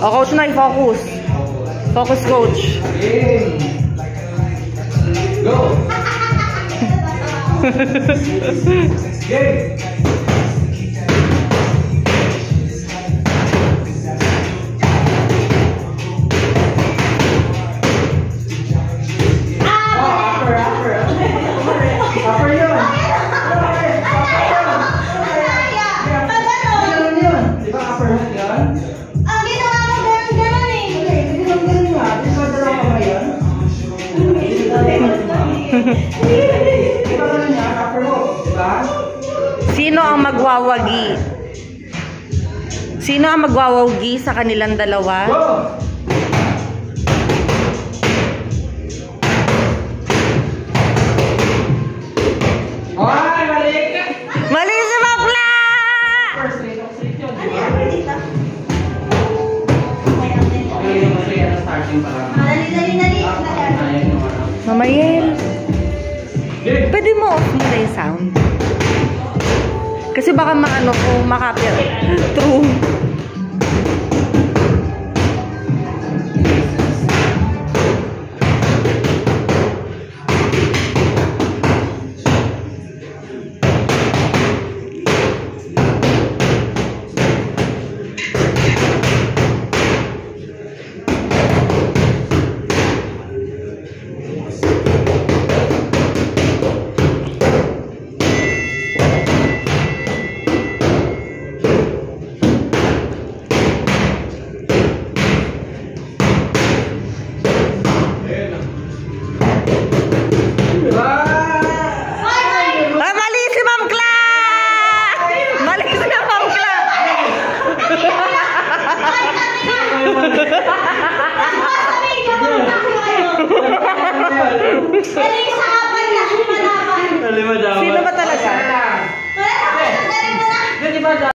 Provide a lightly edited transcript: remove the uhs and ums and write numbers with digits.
O, Coach Noy, focus. Focus, Coach. Game. Go. Game. Sino ang magwawagi? Sino ang magwawagi sa kanilang dalawa? Mali si Bakla! Mamayel, pwede mo off muna yung sound. Kasi baka maano ko makapir. True. Elisa!